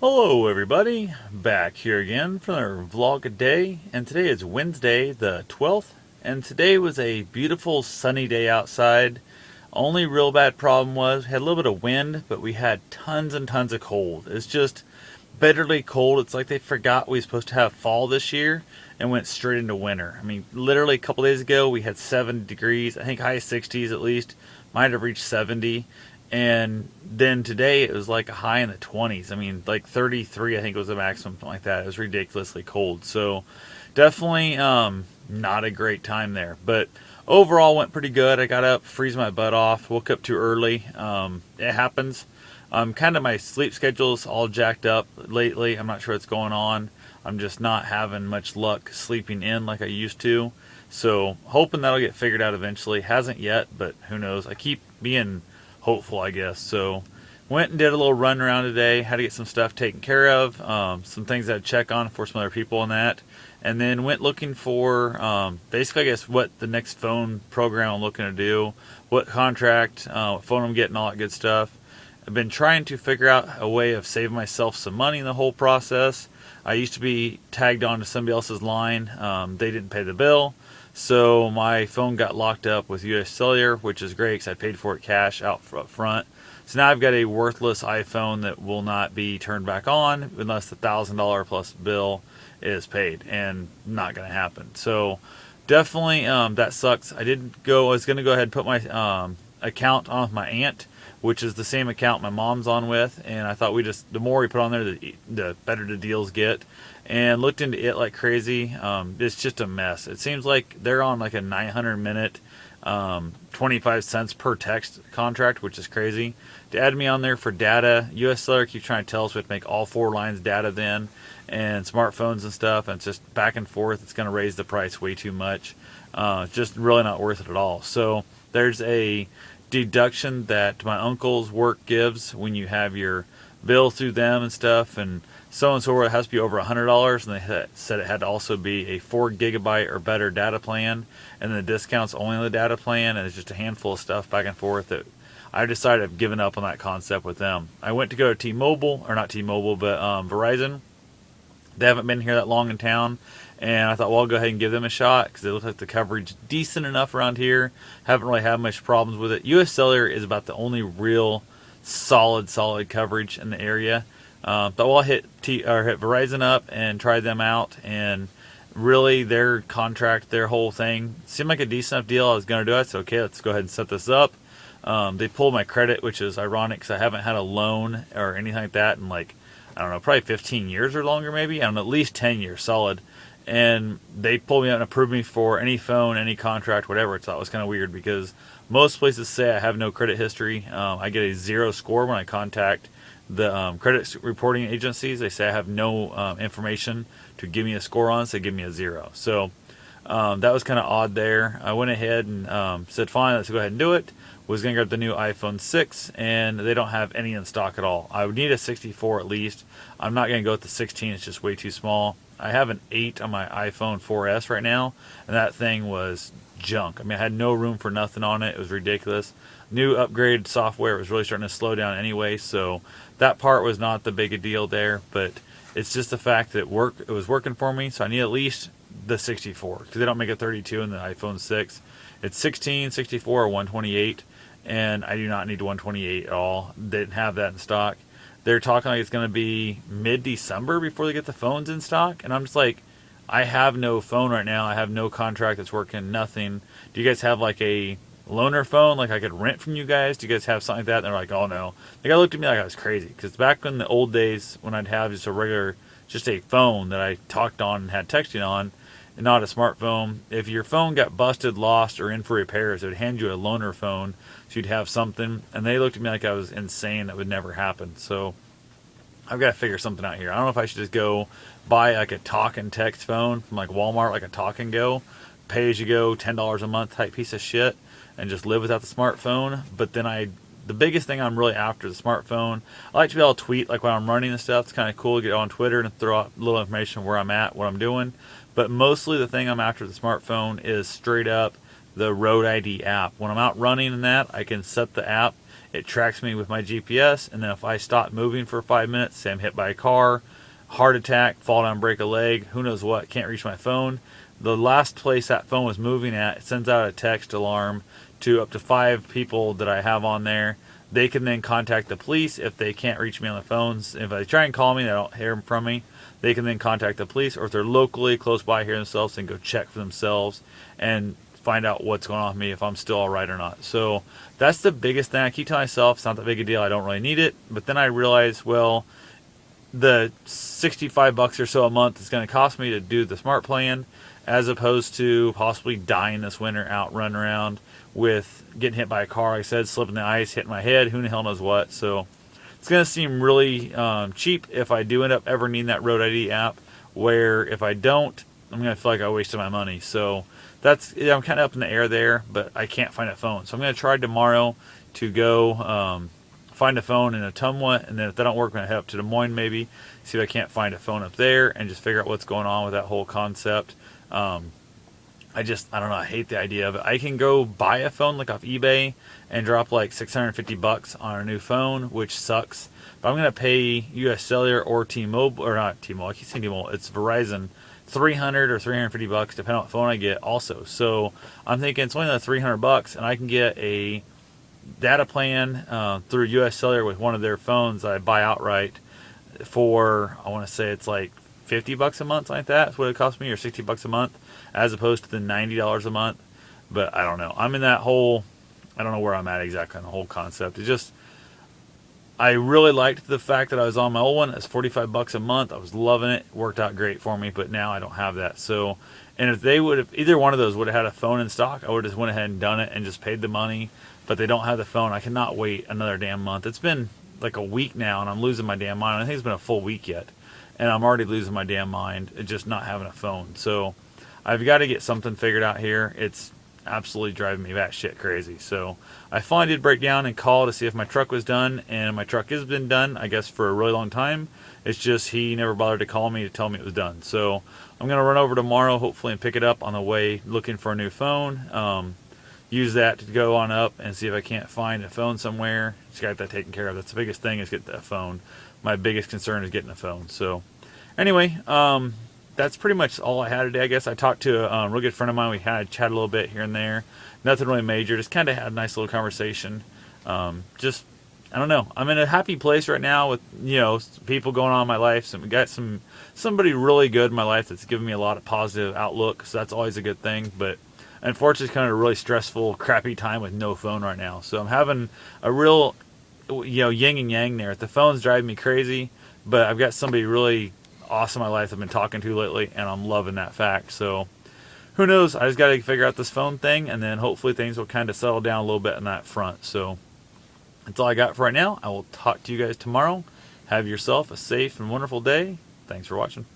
Hello everybody, back here again for another vlog a day, and today is Wednesday the 12th, and today was a beautiful sunny day outside. Only real bad problem was, we had a little bit of wind, but we had tons and tons of cold. It's just bitterly cold. It's like they forgot we were supposed to have fall this year and went straight into winter. I mean, literally a couple days ago we had 7 degrees, I think high 60s at least, might have reached 70. And then today it was like a high in the 20s. I mean, like 33, I think was the maximum, something like that. It was ridiculously cold. So definitely not a great time there. But overall went pretty good. I got up, freezing my butt off, woke up too early. It happens. Kind of my sleep schedule's all jacked up lately. I'm not sure what's going on. I'm just not having much luck sleeping in like I used to. So hoping that'll get figured out eventually. Hasn't yet, but who knows. I keep being hopeful, I guess. So went and did a little run around today. Had to get some stuff taken care of, some things I'd check on for some other people and that, and then went looking for basically, I guess, what the next phone program I'm looking to do, what contract, what phone I'm getting, all that good stuff. I've been trying to figure out a way of saving myself some money in the whole process. I used to be tagged on to somebody else's line. They didn't pay the bill. So my phone got locked up with US Cellular, which is great because I paid for it cash out front. So now I've got a worthless iPhone that will not be turned back on unless the $1,000 plus bill is paid, and not going to happen. So definitely that sucks. I was going to go ahead and put my account on with my aunt, which is the same account my mom's on with, and I thought the more we put on there, the better the deals get. And looked into it like crazy. It's just a mess. It seems like they're on like a 900-minute, 25 cents per text contract, which is crazy. To add me on there for data, US Cellular keeps trying to tell us we have to make all 4 lines data then, and smartphones and stuff, and it's just back and forth. It's going to raise the price way too much. It's just really not worth it at all. So there's a deduction that my uncle's work gives when you have your bill through them and stuff, and so it has to be over $100, and they said it had to also be a 4 gigabyte or better data plan, and the discount's only on the data plan, and it's just a handful of stuff back and forth that I decided I've given up on that concept with them. I went to go to T-Mobile, or not T-Mobile, but Verizon. They haven't been here that long in town, and I thought, well, I'll go ahead and give them a shot because they look like the coverage decent enough around here. Haven't really had much problems with it. US Cellular is about the only real solid coverage in the area. But I'll hit Verizon up and try them out, and really their contract, their whole thing seemed like a decent enough deal. I was going to do it, so okay, let's go ahead and set this up. They pulled my credit, which is ironic because I haven't had a loan or anything like that in like, I don't know, probably 15 years or longer maybe. I don't know, at least 10 years solid. And they pulled me out and approved me for any phone, any contract, whatever. I thought it was kind of weird because most places say I have no credit history. I get a 0 score when I contact the credit reporting agencies. They say I have no information to give me a score on, so they give me a 0. So that was kind of odd there. I went ahead and said, fine, let's go ahead and do it. Was going to grab the new iPhone 6, and they don't have any in stock at all. I would need a 64 at least. I'm not going to go with the 16. It's just way too small. I have an 8 on my iPhone 4S right now, and that thing was junk. I mean, I had no room for nothing on it. It was ridiculous. New upgraded software was really starting to slow down anyway, so that part was not the big a deal there, but it's just the fact that it was working for me, so I need at least the 64, because they don't make a 32 in the iPhone 6. It's 16, 64, or 128, and I do not need 128 at all. They didn't have that in stock. They're talking like it's going to be mid-December before they get the phones in stock, and I'm just like, I have no phone right now. I have no contract that's working, nothing. Do you guys have like a loaner phone like I could rent from you guys? Do you guys have something like that? And they're like, oh no. The guy looked at me like I was crazy, because back in the old days when I'd have just a phone that I talked on and had texting on, and not a smartphone, if your phone got busted, lost, or in for repairs, they would hand you a loaner phone so you'd have something. And they looked at me like I was insane. That would never happen. So I've got to figure something out here. I don't know if I should just go buy like a talk and text phone from like Walmart, like a Talk and Go, pay as you go, $10 a month type piece of shit, and just live without the smartphone. But then the biggest thing I'm really after is the smartphone. I like to be able to tweet like when I'm running and stuff. It's kind of cool to get on Twitter and throw out a little information where I'm at, what I'm doing. But mostly the thing I'm after the smartphone is straight up the Road ID app. When I'm out running and that, I can set the app. it tracks me with my GPS, and then if I stop moving for 5 minutes, say I'm hit by a car, heart attack, fall down, break a leg, who knows what, can't reach my phone. The last place that phone was moving at, it sends out a text alarm to up to 5 people that I have on there. They can then contact the police if they can't reach me on the phones. If they try and call me, they don't hear from me. They can then contact the police, or if they're locally close by here themselves, and go check for themselves and find out what's going on with me, if I'm still all right or not. So that's the biggest thing. I keep telling myself it's not that big a deal. I don't really need it. But then I realize, well, the $65 or so a month is going to cost me to do the smart plan, as opposed to possibly dying this winter out running around with getting hit by a car, like I said, slipping the ice, hitting my head, who the hell knows what. So it's going to seem really cheap if I do end up ever needing that Road ID app, where if I don't, I'm going to feel like I wasted my money. So I'm kind of up in the air there, but I can't find a phone. So I'm going to try tomorrow to go find a phone in Ottumwa, and then if that don't work, I'm going to head up to Des Moines maybe, see if I can't find a phone up there, and just figure out what's going on with that whole concept. I don't know, I hate the idea of it. I can go buy a phone like off eBay and drop like $650 on a new phone, which sucks. But I'm going to pay US Cellular or T-Mobile, or not T-Mobile, I keep saying T-Mobile, it's Verizon, $300 or $350 depending on what phone I get also. So I'm thinking it's only the $300 and I can get a data plan through US Cellular with one of their phones that I buy outright for, I want to say it's like $50 a month, like that. That's what it cost me, or $60 a month, as opposed to the $90 a month. But I don't know. I'm in that whole, I don't know where I'm at exactly on the whole concept. It just, I really liked the fact that I was on my old one. It's $45 a month. I was loving it. It worked out great for me, but now I don't have that. So, and if they would have, either one of those would have had a phone in stock, I would have just went ahead and done it and just paid the money. But they don't have the phone. I cannot wait another damn month. It's been like a week now, and I'm losing my damn mind. I think it's been a full week yet, and I'm already losing my damn mind at just not having a phone. So I've got to get something figured out here. It's absolutely driving me batshit crazy. So I finally did break down and call to see if my truck was done, and my truck has been done, I guess, for a really long time. It's just he never bothered to call me to tell me it was done. So I'm going to run over tomorrow, hopefully, and pick it up on the way looking for a new phone. Use that to go on up and see if I can't find a phone somewhere. Just got that taken care of. That's the biggest thing, is get that phone. My biggest concern is getting a phone. So anyway, that's pretty much all I had today, I guess. I talked to a real good friend of mine. We had chatted a little bit here and there. Nothing really major. Just kind of had a nice little conversation. Just, I don't know. I'm in a happy place right now with, people going on in my life. So we got somebody really good in my life that's giving me a lot of positive outlook. So that's always a good thing. But unfortunately, it's kind of a really stressful, crappy time with no phone right now. So I'm having a real, yin and yang there. The phone's driving me crazy, but I've got somebody really awesome in my life I've been talking to lately, and I'm loving that fact. So who knows? I just got to figure out this phone thing, and then hopefully things will kind of settle down a little bit on that front. So that's all I got for right now. I will talk to you guys tomorrow. Have yourself a safe and wonderful day. Thanks for watching.